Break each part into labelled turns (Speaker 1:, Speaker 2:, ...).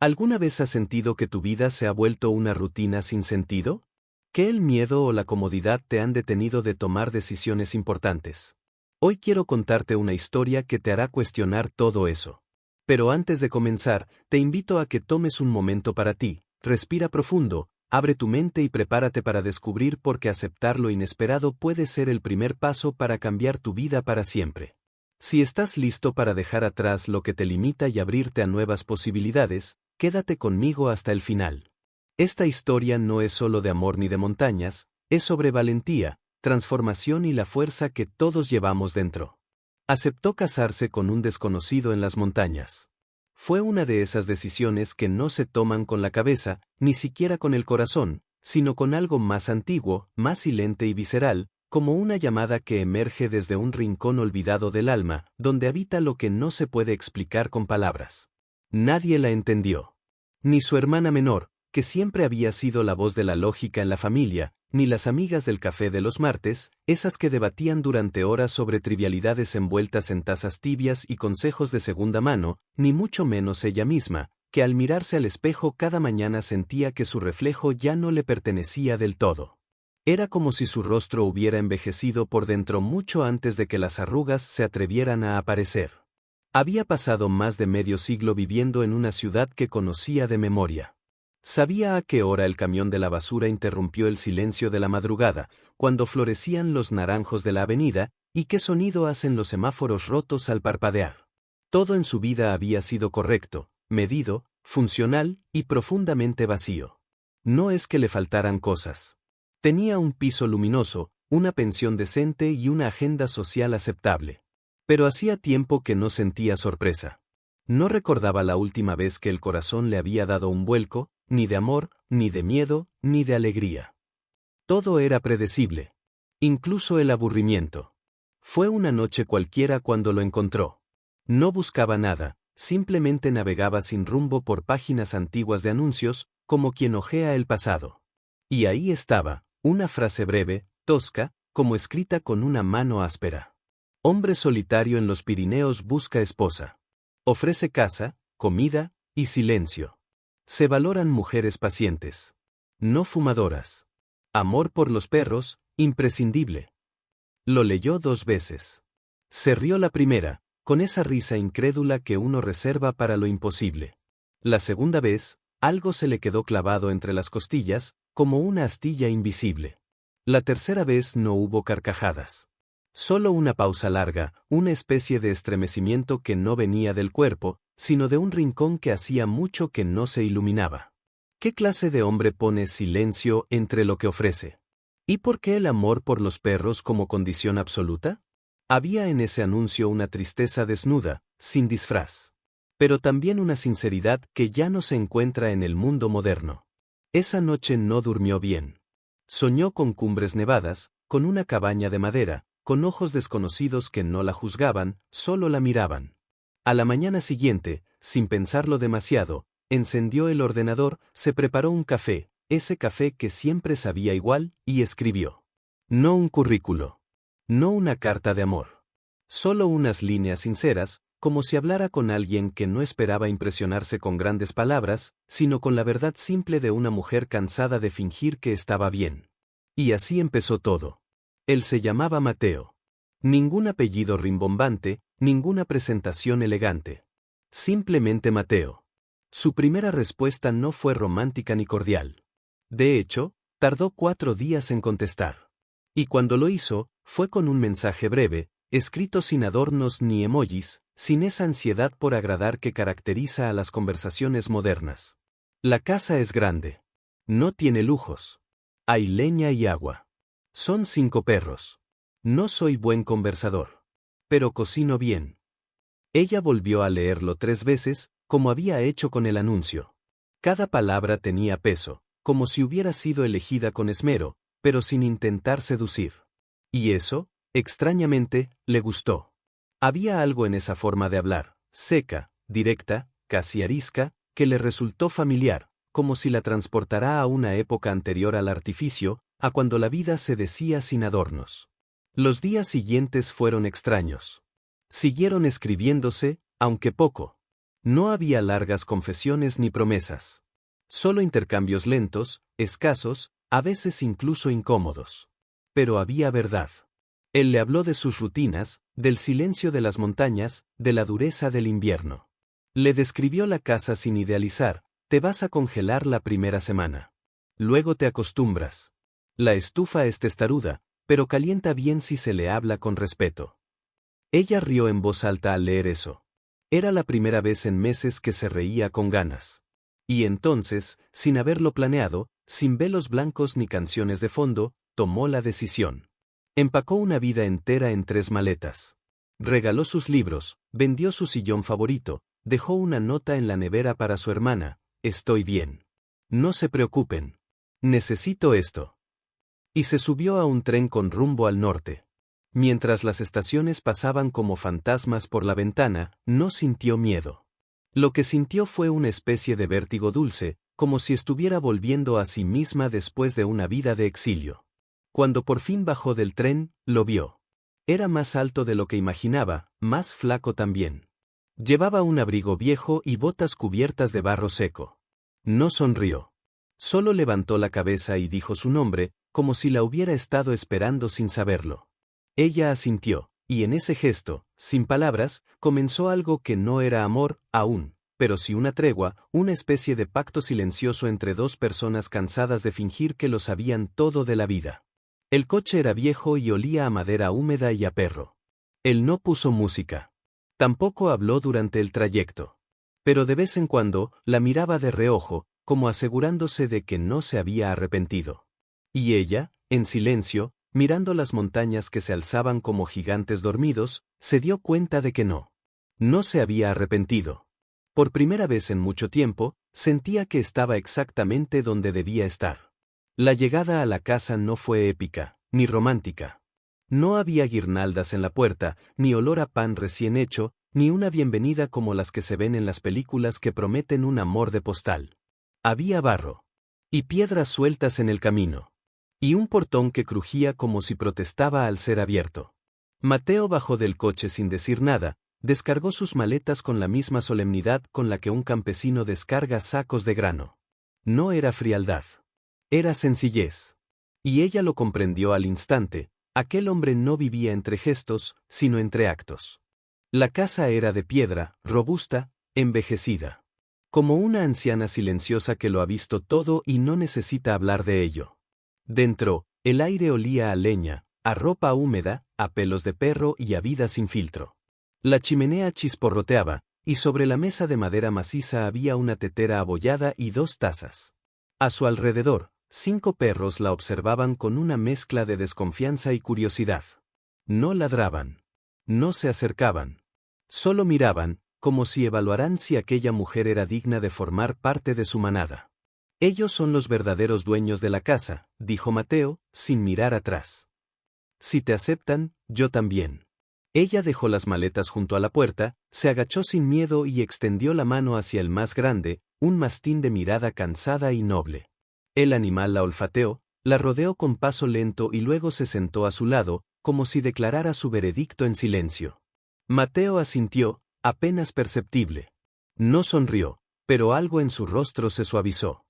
Speaker 1: ¿Alguna vez has sentido que tu vida se ha vuelto una rutina sin sentido? ¿Que el miedo o la comodidad te han detenido de tomar decisiones importantes? Hoy quiero contarte una historia que te hará cuestionar todo eso. Pero antes de comenzar, te invito a que tomes un momento para ti, respira profundo, abre tu mente y prepárate para descubrir por qué aceptar lo inesperado puede ser el primer paso para cambiar tu vida para siempre. Si estás listo para dejar atrás lo que te limita y abrirte a nuevas posibilidades, quédate conmigo hasta el final. Esta historia no es solo de amor ni de montañas, es sobre valentía, transformación y la fuerza que todos llevamos dentro. Aceptó casarse con un desconocido en las montañas. Fue una de esas decisiones que no se toman con la cabeza, ni siquiera con el corazón, sino con algo más antiguo, más silente y visceral, como una llamada que emerge desde un rincón olvidado del alma, donde habita lo que no se puede explicar con palabras. Nadie la entendió. Ni su hermana menor, que siempre había sido la voz de la lógica en la familia, ni las amigas del café de los martes, esas que debatían durante horas sobre trivialidades envueltas en tazas tibias y consejos de segunda mano, ni mucho menos ella misma, que al mirarse al espejo cada mañana sentía que su reflejo ya no le pertenecía del todo. Era como si su rostro hubiera envejecido por dentro mucho antes de que las arrugas se atrevieran a aparecer. Había pasado más de medio siglo viviendo en una ciudad que conocía de memoria. Sabía a qué hora el camión de la basura interrumpió el silencio de la madrugada, cuando florecían los naranjos de la avenida, y qué sonido hacen los semáforos rotos al parpadear. Todo en su vida había sido correcto, medido, funcional y profundamente vacío. No es que le faltaran cosas. Tenía un piso luminoso, una pensión decente y una agenda social aceptable. Pero hacía tiempo que no sentía sorpresa. No recordaba la última vez que el corazón le había dado un vuelco, ni de amor, ni de miedo, ni de alegría. Todo era predecible. Incluso el aburrimiento. Fue una noche cualquiera cuando lo encontró. No buscaba nada, simplemente navegaba sin rumbo por páginas antiguas de anuncios, como quien hojea el pasado. Y ahí estaba, una frase breve, tosca, como escrita con una mano áspera. Hombre solitario en los Pirineos busca esposa. Ofrece casa, comida y silencio. Se valoran mujeres pacientes. No fumadoras. Amor por los perros, imprescindible. Lo leyó 2 veces. Se rió la primera, con esa risa incrédula que uno reserva para lo imposible. La segunda vez, algo se le quedó clavado entre las costillas, como una astilla invisible. La tercera vez no hubo carcajadas. Solo una pausa larga, una especie de estremecimiento que no venía del cuerpo, sino de un rincón que hacía mucho que no se iluminaba. ¿Qué clase de hombre pone silencio entre lo que ofrece? ¿Y por qué el amor por los perros como condición absoluta? Había en ese anuncio una tristeza desnuda, sin disfraz. Pero también una sinceridad que ya no se encuentra en el mundo moderno. Esa noche no durmió bien. Soñó con cumbres nevadas, con una cabaña de madera, con ojos desconocidos que no la juzgaban, solo la miraban. A la mañana siguiente, sin pensarlo demasiado, encendió el ordenador, se preparó un café, ese café que siempre sabía igual, y escribió. No un currículo. No una carta de amor. Solo unas líneas sinceras, como si hablara con alguien que no esperaba impresionarse con grandes palabras, sino con la verdad simple de una mujer cansada de fingir que estaba bien. Y así empezó todo. Él se llamaba Mateo. Ningún apellido rimbombante, ninguna presentación elegante. Simplemente Mateo. Su primera respuesta no fue romántica ni cordial. De hecho, tardó 4 días en contestar. Y cuando lo hizo, fue con un mensaje breve, escrito sin adornos ni emojis, sin esa ansiedad por agradar que caracteriza a las conversaciones modernas. La casa es grande. No tiene lujos. Hay leña y agua. Son 5 perros. No soy buen conversador. Pero cocino bien. Ella volvió a leerlo 3 veces, como había hecho con el anuncio. Cada palabra tenía peso, como si hubiera sido elegida con esmero, pero sin intentar seducir. Y eso, extrañamente, le gustó. Había algo en esa forma de hablar, seca, directa, casi arisca, que le resultó familiar, como si la transportara a una época anterior al artificio, a cuando la vida se decía sin adornos. Los días siguientes fueron extraños. Siguieron escribiéndose, aunque poco. No había largas confesiones ni promesas. Solo intercambios lentos, escasos, a veces incluso incómodos. Pero había verdad. Él le habló de sus rutinas, del silencio de las montañas, de la dureza del invierno. Le describió la casa sin idealizar: te vas a congelar la primera semana. Luego te acostumbras. La estufa es testaruda, pero calienta bien si se le habla con respeto. Ella rió en voz alta al leer eso. Era la primera vez en meses que se reía con ganas. Y entonces, sin haberlo planeado, sin velos blancos ni canciones de fondo, tomó la decisión. Empacó una vida entera en 3 maletas. Regaló sus libros, vendió su sillón favorito, dejó una nota en la nevera para su hermana: estoy bien. No se preocupen. Necesito esto. Y se subió a un tren con rumbo al norte. Mientras las estaciones pasaban como fantasmas por la ventana, no sintió miedo. Lo que sintió fue una especie de vértigo dulce, como si estuviera volviendo a sí misma después de una vida de exilio. Cuando por fin bajó del tren, lo vio. Era más alto de lo que imaginaba, más flaco también. Llevaba un abrigo viejo y botas cubiertas de barro seco. No sonrió. Solo levantó la cabeza y dijo su nombre, como si la hubiera estado esperando sin saberlo. Ella asintió, y en ese gesto, sin palabras, comenzó algo que no era amor, aún, pero sí una tregua, una especie de pacto silencioso entre 2 personas cansadas de fingir que lo sabían todo de la vida. El coche era viejo y olía a madera húmeda y a perro. Él no puso música. Tampoco habló durante el trayecto. Pero de vez en cuando, la miraba de reojo, como asegurándose de que no se había arrepentido. Y ella, en silencio, mirando las montañas que se alzaban como gigantes dormidos, se dio cuenta de que no. No se había arrepentido. Por primera vez en mucho tiempo, sentía que estaba exactamente donde debía estar. La llegada a la casa no fue épica, ni romántica. No había guirnaldas en la puerta, ni olor a pan recién hecho, ni una bienvenida como las que se ven en las películas que prometen un amor de postal. Había barro. Y piedras sueltas en el camino. Y un portón que crujía como si protestaba al ser abierto. Mateo bajó del coche sin decir nada, descargó sus maletas con la misma solemnidad con la que un campesino descarga sacos de grano. No era frialdad. Era sencillez. Y ella lo comprendió al instante: aquel hombre no vivía entre gestos, sino entre actos. La casa era de piedra, robusta, envejecida. Como una anciana silenciosa que lo ha visto todo y no necesita hablar de ello. Dentro, el aire olía a leña, a ropa húmeda, a pelos de perro y a vida sin filtro. La chimenea chisporroteaba, y sobre la mesa de madera maciza había una tetera abollada y 2 tazas. A su alrededor, 5 perros la observaban con una mezcla de desconfianza y curiosidad. No ladraban. No se acercaban. Solo miraban, como si evaluaran si aquella mujer era digna de formar parte de su manada. Ellos son los verdaderos dueños de la casa, dijo Mateo, sin mirar atrás. Si te aceptan, yo también. Ella dejó las maletas junto a la puerta, se agachó sin miedo y extendió la mano hacia el más grande, un mastín de mirada cansada y noble. El animal la olfateó, la rodeó con paso lento y luego se sentó a su lado, como si declarara su veredicto en silencio. Mateo asintió, apenas perceptible. No sonrió, pero algo en su rostro se suavizó.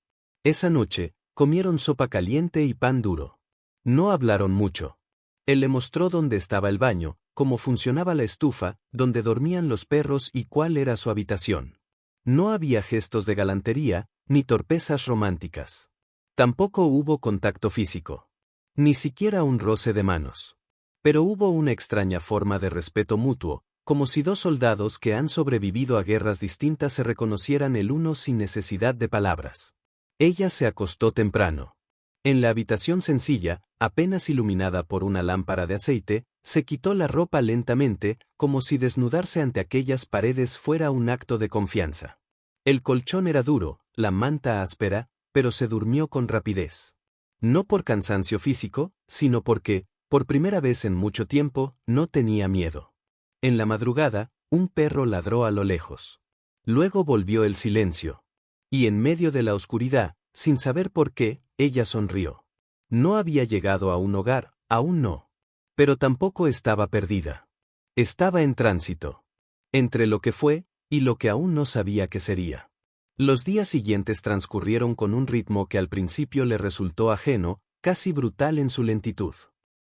Speaker 1: Esa noche, comieron sopa caliente y pan duro. No hablaron mucho. Él le mostró dónde estaba el baño, cómo funcionaba la estufa, dónde dormían los perros y cuál era su habitación. No había gestos de galantería, ni torpezas románticas. Tampoco hubo contacto físico. Ni siquiera un roce de manos. Pero hubo una extraña forma de respeto mutuo, como si 2 soldados que han sobrevivido a guerras distintas se reconocieran el uno sin necesidad de palabras. Ella se acostó temprano. En la habitación sencilla, apenas iluminada por una lámpara de aceite, se quitó la ropa lentamente, como si desnudarse ante aquellas paredes fuera un acto de confianza. El colchón era duro, la manta áspera, pero se durmió con rapidez. No por cansancio físico, sino porque, por primera vez en mucho tiempo, no tenía miedo. En la madrugada, un perro ladró a lo lejos. Luego volvió el silencio. Y en medio de la oscuridad, sin saber por qué, ella sonrió. No había llegado a un hogar, aún no. Pero tampoco estaba perdida. Estaba en tránsito. Entre lo que fue, y lo que aún no sabía que sería. Los días siguientes transcurrieron con un ritmo que al principio le resultó ajeno, casi brutal en su lentitud.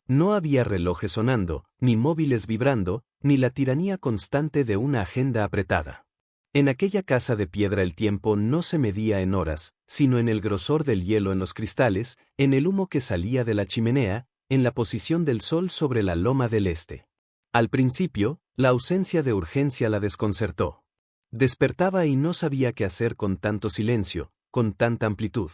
Speaker 1: No había relojes sonando, ni móviles vibrando, ni la tiranía constante de una agenda apretada. En aquella casa de piedra el tiempo no se medía en horas, sino en el grosor del hielo en los cristales, en el humo que salía de la chimenea, en la posición del sol sobre la loma del este. Al principio, la ausencia de urgencia la desconcertó. Despertaba y no sabía qué hacer con tanto silencio, con tanta amplitud.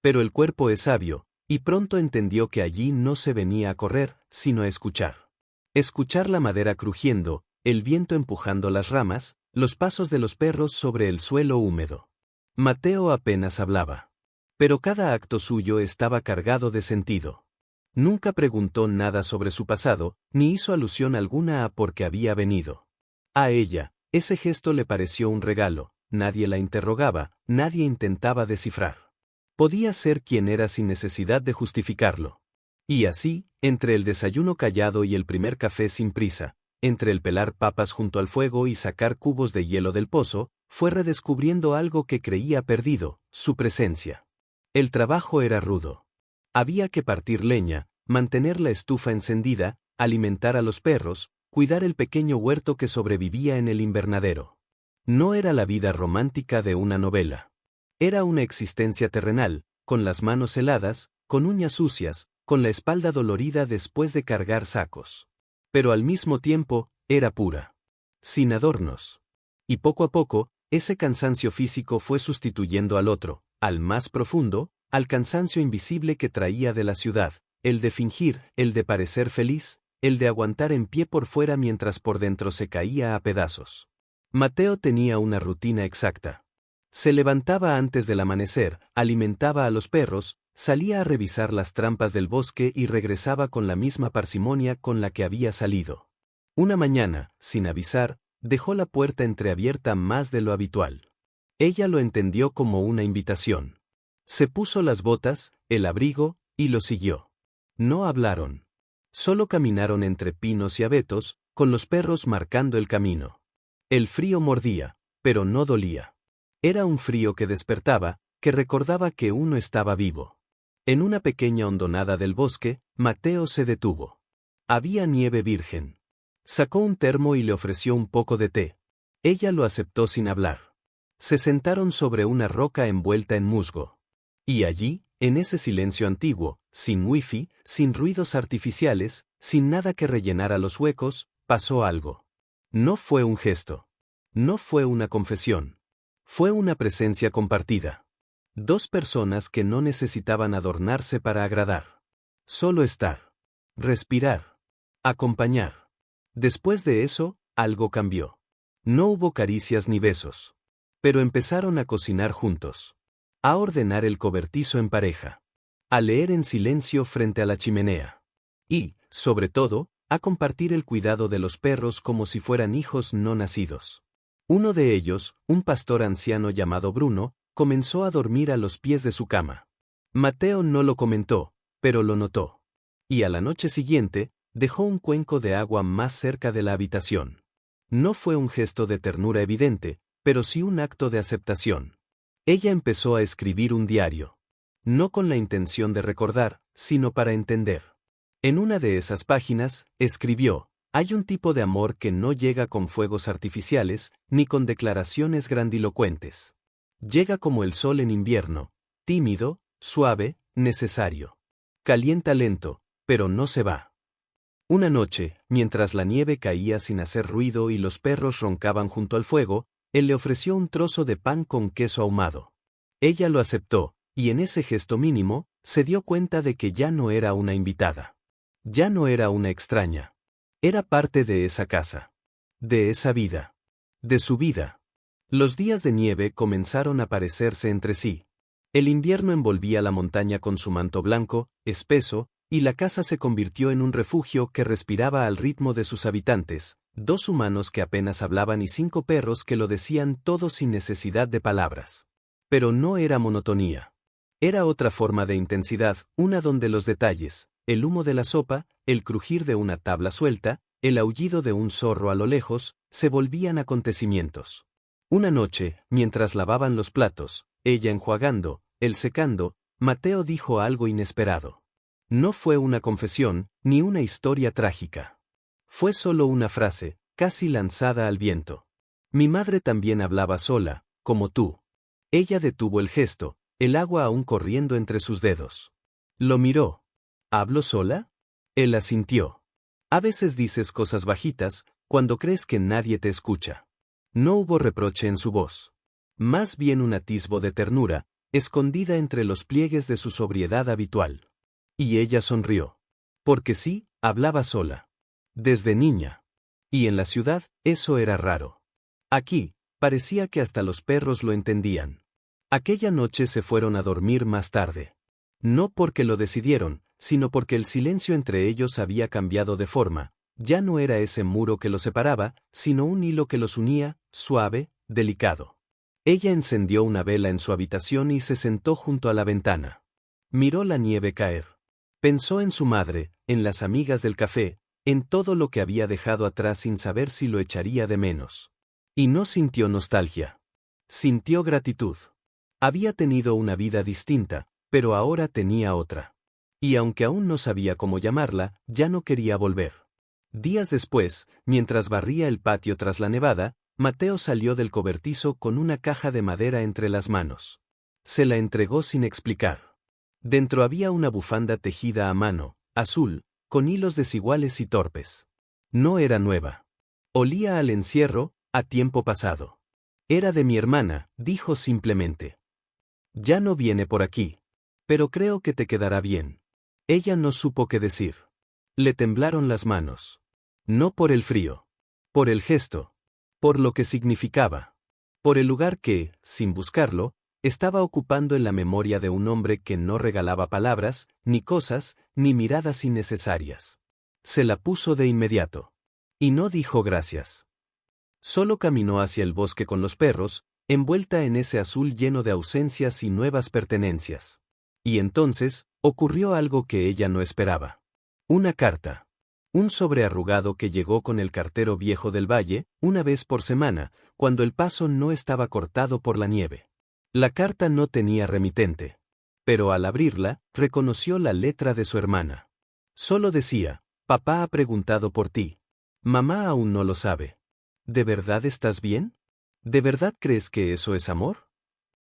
Speaker 1: Pero el cuerpo es sabio, y pronto entendió que allí no se venía a correr, sino a escuchar. Escuchar la madera crujiendo, el viento empujando las ramas, los pasos de los perros sobre el suelo húmedo. Mateo apenas hablaba. Pero cada acto suyo estaba cargado de sentido. Nunca preguntó nada sobre su pasado, ni hizo alusión alguna a por qué había venido. A ella, ese gesto le pareció un regalo, nadie la interrogaba, nadie intentaba descifrar. Podía ser quien era sin necesidad de justificarlo. Y así, entre el desayuno callado y el primer café sin prisa, entre el pelar papas junto al fuego y sacar cubos de hielo del pozo, fue redescubriendo algo que creía perdido, su presencia. El trabajo era rudo. Había que partir leña, mantener la estufa encendida, alimentar a los perros, cuidar el pequeño huerto que sobrevivía en el invernadero. No era la vida romántica de una novela. Era una existencia terrenal, con las manos heladas, con uñas sucias, con la espalda dolorida después de cargar sacos. Pero al mismo tiempo, era pura. Sin adornos. Y poco a poco, ese cansancio físico fue sustituyendo al otro, al más profundo, al cansancio invisible que traía de la ciudad, el de fingir, el de parecer feliz, el de aguantar en pie por fuera mientras por dentro se caía a pedazos. Mateo tenía una rutina exacta. Se levantaba antes del amanecer, alimentaba a los perros, salía a revisar las trampas del bosque y regresaba con la misma parsimonia con la que había salido. Una mañana, sin avisar, dejó la puerta entreabierta más de lo habitual. Ella lo entendió como una invitación. Se puso las botas, el abrigo, y lo siguió. No hablaron. Solo caminaron entre pinos y abetos, con los perros marcando el camino. El frío mordía, pero no dolía. Era un frío que despertaba, que recordaba que uno estaba vivo. En una pequeña hondonada del bosque, Mateo se detuvo. Había nieve virgen. Sacó un termo y le ofreció un poco de té. Ella lo aceptó sin hablar. Se sentaron sobre una roca envuelta en musgo. Y allí, en ese silencio antiguo, sin wifi, sin ruidos artificiales, sin nada que rellenara los huecos, pasó algo. No fue un gesto. No fue una confesión. Fue una presencia compartida. Dos personas que no necesitaban adornarse para agradar. Solo estar. Respirar. Acompañar. Después de eso, algo cambió. No hubo caricias ni besos. Pero empezaron a cocinar juntos. A ordenar el cobertizo en pareja. A leer en silencio frente a la chimenea. Y, sobre todo, a compartir el cuidado de los perros como si fueran hijos no nacidos. Uno de ellos, un pastor anciano llamado Bruno, comenzó a dormir a los pies de su cama. Mateo no lo comentó, pero lo notó. Y a la noche siguiente, dejó un cuenco de agua más cerca de la habitación. No fue un gesto de ternura evidente, pero sí un acto de aceptación. Ella empezó a escribir un diario. No con la intención de recordar, sino para entender. En una de esas páginas, escribió: hay un tipo de amor que no llega con fuegos artificiales, ni con declaraciones grandilocuentes. Llega como el sol en invierno, tímido, suave, necesario. Calienta lento, pero no se va. Una noche, mientras la nieve caía sin hacer ruido y los perros roncaban junto al fuego, él le ofreció un trozo de pan con queso ahumado. Ella lo aceptó, y en ese gesto mínimo, se dio cuenta de que ya no era una invitada. Ya no era una extraña. Era parte de esa casa. De esa vida. De su vida. Los días de nieve comenzaron a parecerse entre sí. El invierno envolvía la montaña con su manto blanco, espeso, y la casa se convirtió en un refugio que respiraba al ritmo de sus habitantes, 2 humanos que apenas hablaban y 5 perros que lo decían todo sin necesidad de palabras. Pero no era monotonía. Era otra forma de intensidad, una donde los detalles, el humo de la sopa, el crujir de una tabla suelta, el aullido de un zorro a lo lejos, se volvían acontecimientos. Una noche, mientras lavaban los platos, ella enjuagando, él secando, Mateo dijo algo inesperado. No fue una confesión, ni una historia trágica. Fue solo una frase, casi lanzada al viento. Mi madre también hablaba sola, como tú. Ella detuvo el gesto, el agua aún corriendo entre sus dedos. Lo miró. ¿Hablo sola? Él asintió. A veces dices cosas bajitas, cuando crees que nadie te escucha. No hubo reproche en su voz. Más bien un atisbo de ternura, escondida entre los pliegues de su sobriedad habitual. Y ella sonrió. Porque sí, hablaba sola. Desde niña. Y en la ciudad, eso era raro. Aquí, parecía que hasta los perros lo entendían. Aquella noche se fueron a dormir más tarde. No porque lo decidieron, sino porque el silencio entre ellos había cambiado de forma. Ya no era ese muro que los separaba, sino un hilo que los unía, suave, delicado. Ella encendió una vela en su habitación y se sentó junto a la ventana. Miró la nieve caer. Pensó en su madre, en las amigas del café, en todo lo que había dejado atrás sin saber si lo echaría de menos. Y no sintió nostalgia. Sintió gratitud. Había tenido una vida distinta, pero ahora tenía otra. Y aunque aún no sabía cómo llamarla, ya no quería volver. Días después, mientras barría el patio tras la nevada, Mateo salió del cobertizo con una caja de madera entre las manos. Se la entregó sin explicar. Dentro había una bufanda tejida a mano, azul, con hilos desiguales y torpes. No era nueva. Olía al encierro, a tiempo pasado. Era de mi hermana, dijo simplemente. Ya no viene por aquí. Pero creo que te quedará bien. Ella no supo qué decir. Le temblaron las manos. No por el frío. Por el gesto. Por lo que significaba. Por el lugar que, sin buscarlo, estaba ocupando en la memoria de un hombre que no regalaba palabras, ni cosas, ni miradas innecesarias. Se la puso de inmediato. Y no dijo gracias. Solo caminó hacia el bosque con los perros, envuelta en ese azul lleno de ausencias y nuevas pertenencias. Y entonces, ocurrió algo que ella no esperaba. Una carta. Un sobre arrugado que llegó con el cartero viejo del valle, una vez por semana, cuando el paso no estaba cortado por la nieve. La carta no tenía remitente. Pero al abrirla, reconoció la letra de su hermana. Solo decía, papá ha preguntado por ti. Mamá aún no lo sabe. ¿De verdad estás bien? ¿De verdad crees que eso es amor?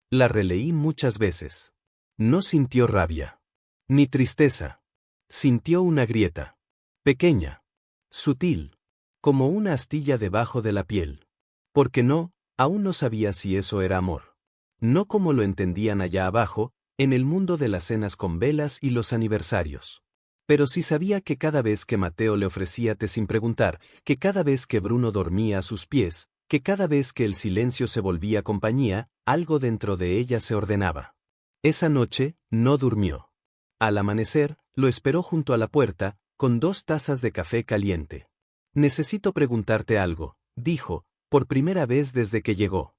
Speaker 1: La releí muchas veces. No sintió rabia. Ni tristeza. Sintió una grieta. Pequeña. Sutil. Como una astilla debajo de la piel. Porque no, aún no sabía si eso era amor. No como lo entendían allá abajo, en el mundo de las cenas con velas y los aniversarios. Pero sí sabía que cada vez que Mateo le ofrecía té sin preguntar, que cada vez que Bruno dormía a sus pies, que cada vez que el silencio se volvía compañía, algo dentro de ella se ordenaba. Esa noche, no durmió. Al amanecer, lo esperó junto a la puerta, con 2 tazas de café caliente. Necesito preguntarte algo, dijo, por primera vez desde que llegó.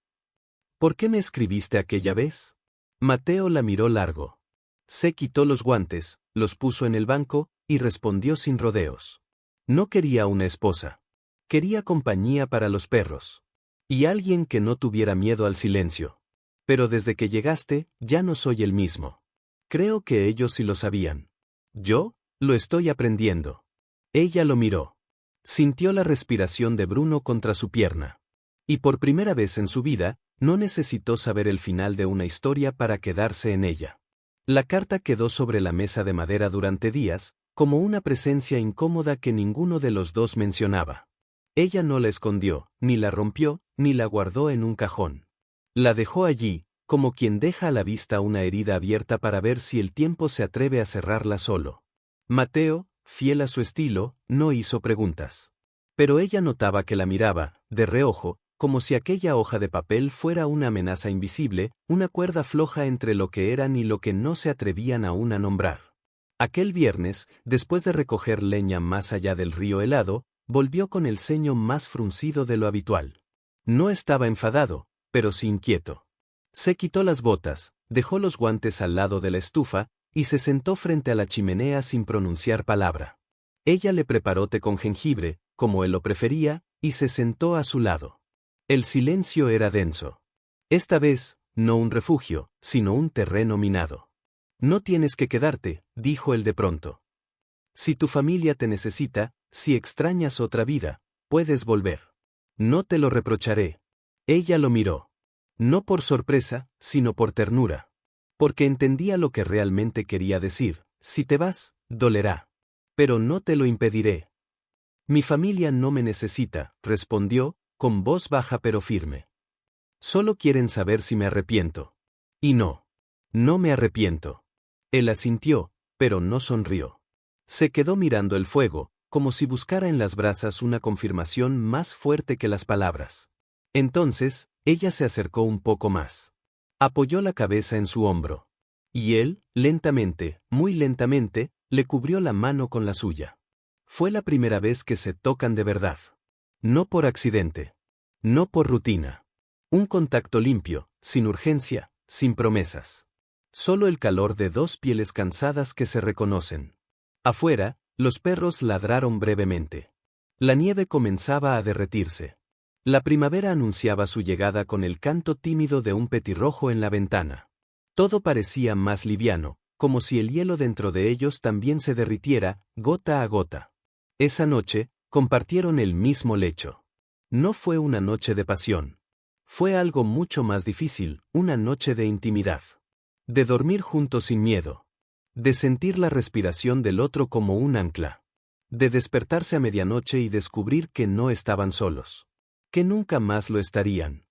Speaker 1: ¿Por qué me escribiste aquella vez? Mateo la miró largo. Se quitó los guantes, los puso en el banco, y respondió sin rodeos. No quería una esposa. Quería compañía para los perros. Y alguien que no tuviera miedo al silencio. Pero desde que llegaste, ya no soy el mismo. Creo que ellos sí lo sabían. Yo, lo estoy aprendiendo. Ella lo miró. Sintió la respiración de Bruno contra su pierna. Y por primera vez en su vida, no necesitó saber el final de una historia para quedarse en ella. La carta quedó sobre la mesa de madera durante días, como una presencia incómoda que ninguno de los dos mencionaba. Ella no la escondió, ni la rompió, ni la guardó en un cajón. La dejó allí, como quien deja a la vista una herida abierta para ver si el tiempo se atreve a cerrarla solo. Mateo, fiel a su estilo, no hizo preguntas. Pero ella notaba que la miraba, de reojo, como si aquella hoja de papel fuera una amenaza invisible, una cuerda floja entre lo que eran y lo que no se atrevían aún a nombrar. Aquel viernes, después de recoger leña más allá del río helado, volvió con el ceño más fruncido de lo habitual. No estaba enfadado, pero sí inquieto. Se quitó las botas, dejó los guantes al lado de la estufa, y se sentó frente a la chimenea sin pronunciar palabra. Ella le preparó té con jengibre, como él lo prefería, y se sentó a su lado. El silencio era denso. Esta vez, no un refugio, sino un terreno minado. No tienes que quedarte, dijo él de pronto. Si tu familia te necesita, si extrañas otra vida, puedes volver. No te lo reprocharé. Ella lo miró. No por sorpresa, sino por ternura. Porque entendía lo que realmente quería decir. Si te vas, dolerá. Pero no te lo impediré. Mi familia no me necesita, respondió, con voz baja pero firme. Solo quieren saber si me arrepiento. Y no. No me arrepiento. Él asintió, pero no sonrió. Se quedó mirando el fuego, como si buscara en las brasas una confirmación más fuerte que las palabras. Entonces, ella se acercó un poco más. Apoyó la cabeza en su hombro. Y él, lentamente, muy lentamente, le cubrió la mano con la suya. Fue la primera vez que se tocan de verdad. No por accidente. No por rutina. Un contacto limpio, sin urgencia, sin promesas. Solo el calor de dos pieles cansadas que se reconocen. Afuera, los perros ladraron brevemente. La nieve comenzaba a derretirse. La primavera anunciaba su llegada con el canto tímido de un petirrojo en la ventana. Todo parecía más liviano, como si el hielo dentro de ellos también se derritiera, gota a gota. Esa noche, compartieron el mismo lecho. No fue una noche de pasión. Fue algo mucho más difícil, una noche de intimidad. De dormir juntos sin miedo. De sentir la respiración del otro como un ancla. De despertarse a medianoche y descubrir que no estaban solos. Que nunca más lo estarían.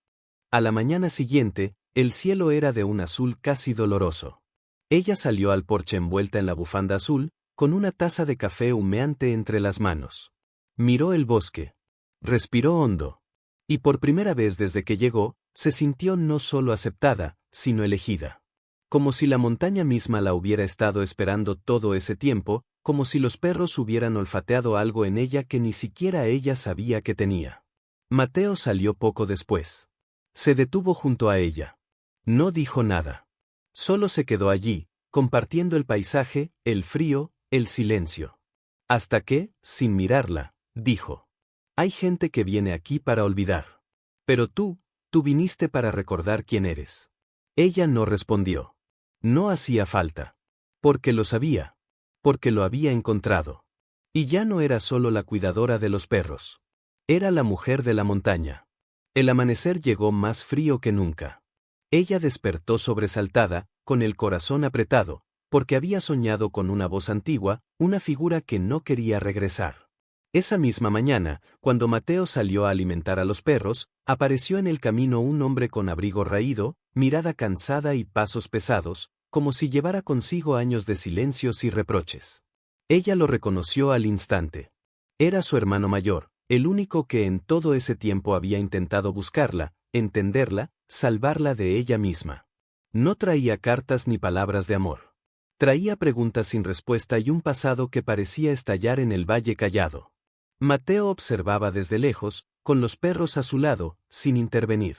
Speaker 1: A la mañana siguiente, el cielo era de un azul casi doloroso. Ella salió al porche envuelta en la bufanda azul, con una taza de café humeante entre las manos. Miró el bosque. Respiró hondo. Y por primera vez desde que llegó, se sintió no solo aceptada, sino elegida. Como si la montaña misma la hubiera estado esperando todo ese tiempo, como si los perros hubieran olfateado algo en ella que ni siquiera ella sabía que tenía. Mateo salió poco después. Se detuvo junto a ella. No dijo nada. Solo se quedó allí, compartiendo el paisaje, el frío, el silencio. Hasta que, sin mirarla, dijo: hay gente que viene aquí para olvidar. Pero tú viniste para recordar quién eres. Ella no respondió. No hacía falta. Porque lo sabía. Porque lo había encontrado. Y ya no era solo la cuidadora de los perros. Era la mujer de la montaña. El amanecer llegó más frío que nunca. Ella despertó sobresaltada, con el corazón apretado, porque había soñado con una voz antigua, una figura que no quería regresar. Esa misma mañana, cuando Mateo salió a alimentar a los perros, apareció en el camino un hombre con abrigo raído, mirada cansada y pasos pesados, como si llevara consigo años de silencios y reproches. Ella lo reconoció al instante. Era su hermano mayor, el único que en todo ese tiempo había intentado buscarla, entenderla, salvarla de ella misma. No traía cartas ni palabras de amor. Traía preguntas sin respuesta y un pasado que parecía estallar en el valle callado. Mateo observaba desde lejos, con los perros a su lado, sin intervenir.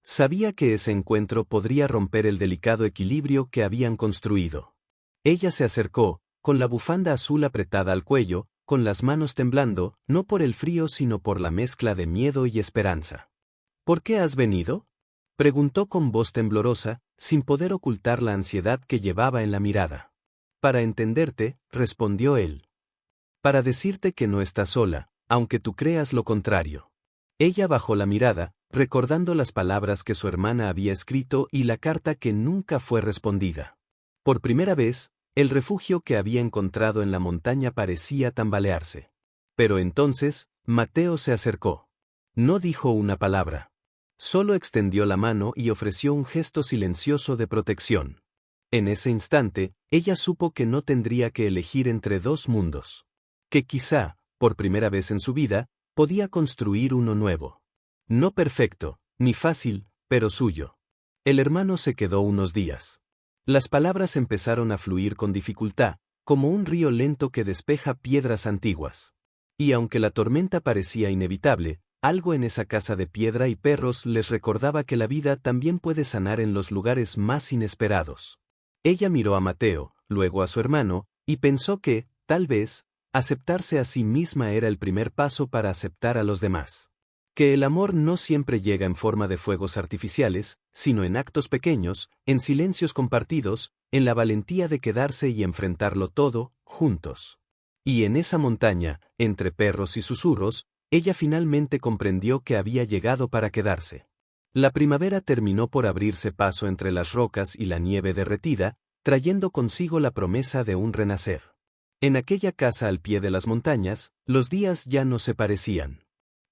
Speaker 1: Sabía que ese encuentro podría romper el delicado equilibrio que habían construido. Ella se acercó, con la bufanda azul apretada al cuello, con las manos temblando, no por el frío sino por la mezcla de miedo y esperanza. ¿Por qué has venido?, preguntó con voz temblorosa, sin poder ocultar la ansiedad que llevaba en la mirada. Para entenderte, respondió él. Para decirte que no estás sola, aunque tú creas lo contrario. Ella bajó la mirada, recordando las palabras que su hermana había escrito y la carta que nunca fue respondida. Por primera vez, el refugio que había encontrado en la montaña parecía tambalearse. Pero entonces, Mateo se acercó. No dijo una palabra. Solo extendió la mano y ofreció un gesto silencioso de protección. En ese instante, ella supo que no tendría que elegir entre dos mundos. Que quizá, por primera vez en su vida, podía construir uno nuevo. No perfecto, ni fácil, pero suyo. El hermano se quedó unos días. Las palabras empezaron a fluir con dificultad, como un río lento que despeja piedras antiguas. Y aunque la tormenta parecía inevitable, algo en esa casa de piedra y perros les recordaba que la vida también puede sanar en los lugares más inesperados. Ella miró a Mateo, luego a su hermano, y pensó que, tal vez, aceptarse a sí misma era el primer paso para aceptar a los demás. Que el amor no siempre llega en forma de fuegos artificiales, sino en actos pequeños, en silencios compartidos, en la valentía de quedarse y enfrentarlo todo, juntos. Y en esa montaña, entre perros y susurros, ella finalmente comprendió que había llegado para quedarse. La primavera terminó por abrirse paso entre las rocas y la nieve derretida, trayendo consigo la promesa de un renacer. En aquella casa al pie de las montañas, los días ya no se parecían.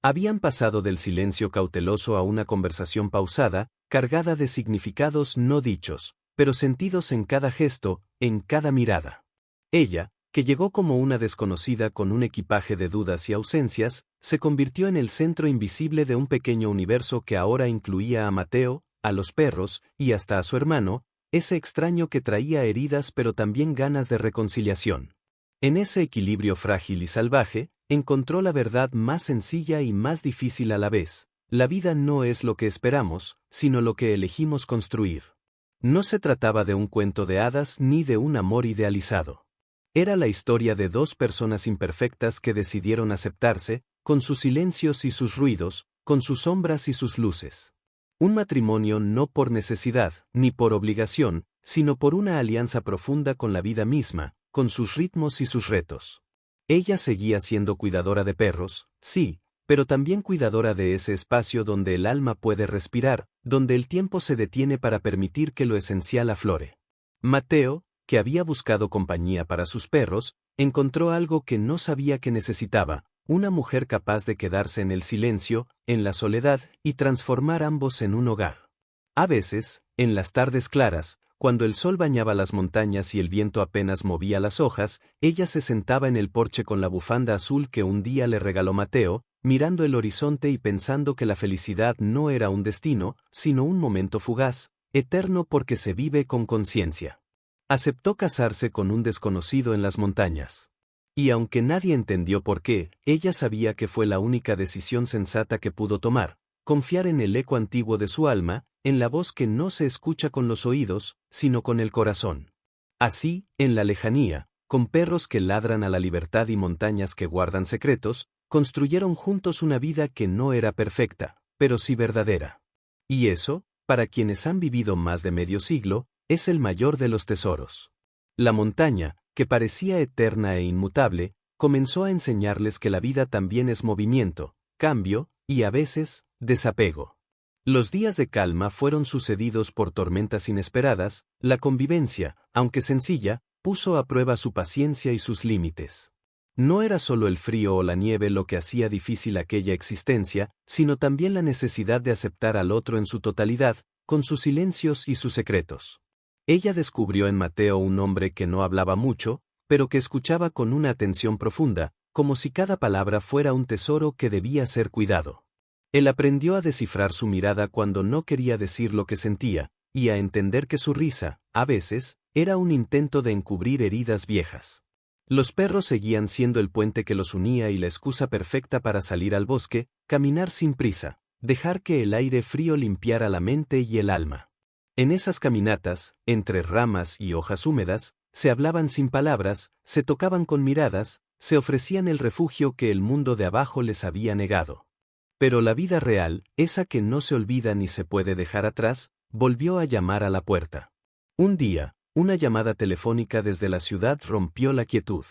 Speaker 1: Habían pasado del silencio cauteloso a una conversación pausada, cargada de significados no dichos, pero sentidos en cada gesto, en cada mirada. Ella, que llegó como una desconocida con un equipaje de dudas y ausencias, se convirtió en el centro invisible de un pequeño universo que ahora incluía a Mateo, a los perros, y hasta a su hermano, ese extraño que traía heridas pero también ganas de reconciliación. En ese equilibrio frágil y salvaje, encontró la verdad más sencilla y más difícil a la vez: la vida no es lo que esperamos, sino lo que elegimos construir. No se trataba de un cuento de hadas ni de un amor idealizado. Era la historia de dos personas imperfectas que decidieron aceptarse, con sus silencios y sus ruidos, con sus sombras y sus luces. Un matrimonio no por necesidad, ni por obligación, sino por una alianza profunda con la vida misma, con sus ritmos y sus retos. Ella seguía siendo cuidadora de perros, sí, pero también cuidadora de ese espacio donde el alma puede respirar, donde el tiempo se detiene para permitir que lo esencial aflore. Mateo, que había buscado compañía para sus perros, encontró algo que no sabía que necesitaba: una mujer capaz de quedarse en el silencio, en la soledad, y transformar ambos en un hogar. A veces, en las tardes claras, cuando el sol bañaba las montañas y el viento apenas movía las hojas, ella se sentaba en el porche con la bufanda azul que un día le regaló Mateo, mirando el horizonte y pensando que la felicidad no era un destino, sino un momento fugaz, eterno porque se vive con conciencia. Aceptó casarse con un desconocido en las montañas. Y aunque nadie entendió por qué, ella sabía que fue la única decisión sensata que pudo tomar: confiar en el eco antiguo de su alma, en la voz que no se escucha con los oídos, sino con el corazón. Así, en la lejanía, con perros que ladran a la libertad y montañas que guardan secretos, construyeron juntos una vida que no era perfecta, pero sí verdadera. Y eso, para quienes han vivido más de medio siglo, es el mayor de los tesoros. La montaña, que parecía eterna e inmutable, comenzó a enseñarles que la vida también es movimiento, cambio, y a veces, desapego. Los días de calma fueron sucedidos por tormentas inesperadas. La convivencia, aunque sencilla, puso a prueba su paciencia y sus límites. No era solo el frío o la nieve lo que hacía difícil aquella existencia, sino también la necesidad de aceptar al otro en su totalidad, con sus silencios y sus secretos. Ella descubrió en Mateo un hombre que no hablaba mucho, pero que escuchaba con una atención profunda, como si cada palabra fuera un tesoro que debía ser cuidado. Él aprendió a descifrar su mirada cuando no quería decir lo que sentía, y a entender que su risa, a veces, era un intento de encubrir heridas viejas. Los perros seguían siendo el puente que los unía y la excusa perfecta para salir al bosque, caminar sin prisa, dejar que el aire frío limpiara la mente y el alma. En esas caminatas, entre ramas y hojas húmedas, se hablaban sin palabras, se tocaban con miradas, se ofrecían el refugio que el mundo de abajo les había negado. Pero la vida real, esa que no se olvida ni se puede dejar atrás, volvió a llamar a la puerta. Un día, una llamada telefónica desde la ciudad rompió la quietud.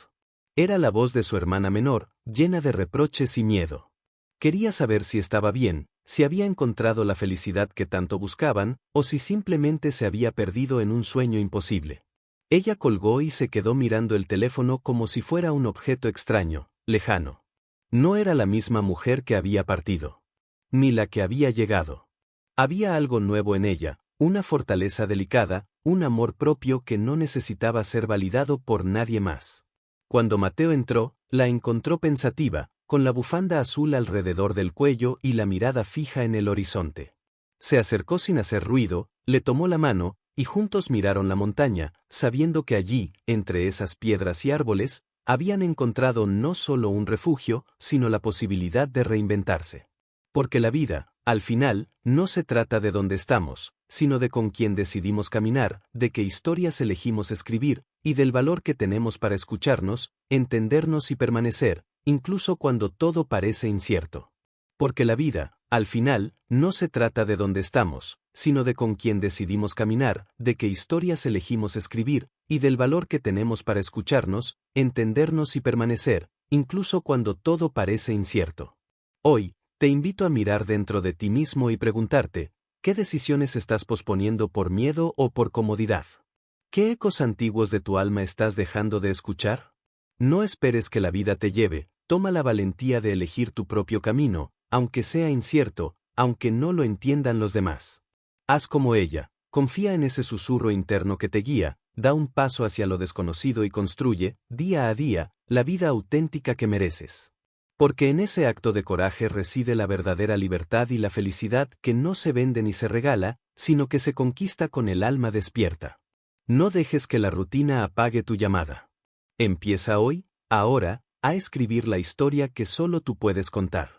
Speaker 1: Era la voz de su hermana menor, llena de reproches y miedo. Quería saber si estaba bien, si había encontrado la felicidad que tanto buscaban, o si simplemente se había perdido en un sueño imposible. Ella colgó y se quedó mirando el teléfono como si fuera un objeto extraño, lejano. No era la misma mujer que había partido. Ni la que había llegado. Había algo nuevo en ella, una fortaleza delicada, un amor propio que no necesitaba ser validado por nadie más. Cuando Mateo entró, la encontró pensativa, con la bufanda azul alrededor del cuello y la mirada fija en el horizonte. Se acercó sin hacer ruido, le tomó la mano, y juntos miraron la montaña, sabiendo que allí, entre esas piedras y árboles, habían encontrado no solo un refugio, sino la posibilidad de reinventarse. Porque la vida, al final, no se trata de dónde estamos, sino de con quién decidimos caminar, de qué historias elegimos escribir, y del valor que tenemos para escucharnos, entendernos y permanecer, incluso cuando todo parece incierto. Porque la vida, al final, no se trata de dónde estamos, sino de con quién decidimos caminar, de qué historias elegimos escribir, y del valor que tenemos para escucharnos, entendernos y permanecer, incluso cuando todo parece incierto. Hoy, te invito a mirar dentro de ti mismo y preguntarte, ¿qué decisiones estás posponiendo por miedo o por comodidad? ¿Qué ecos antiguos de tu alma estás dejando de escuchar? No esperes que la vida te lleve, toma la valentía de elegir tu propio camino, aunque sea incierto, aunque no lo entiendan los demás. Haz como ella, confía en ese susurro interno que te guía, da un paso hacia lo desconocido y construye, día a día, la vida auténtica que mereces. Porque en ese acto de coraje reside la verdadera libertad y la felicidad que no se vende ni se regala, sino que se conquista con el alma despierta. No dejes que la rutina apague tu llamada. Empieza hoy, ahora, a escribir la historia que solo tú puedes contar.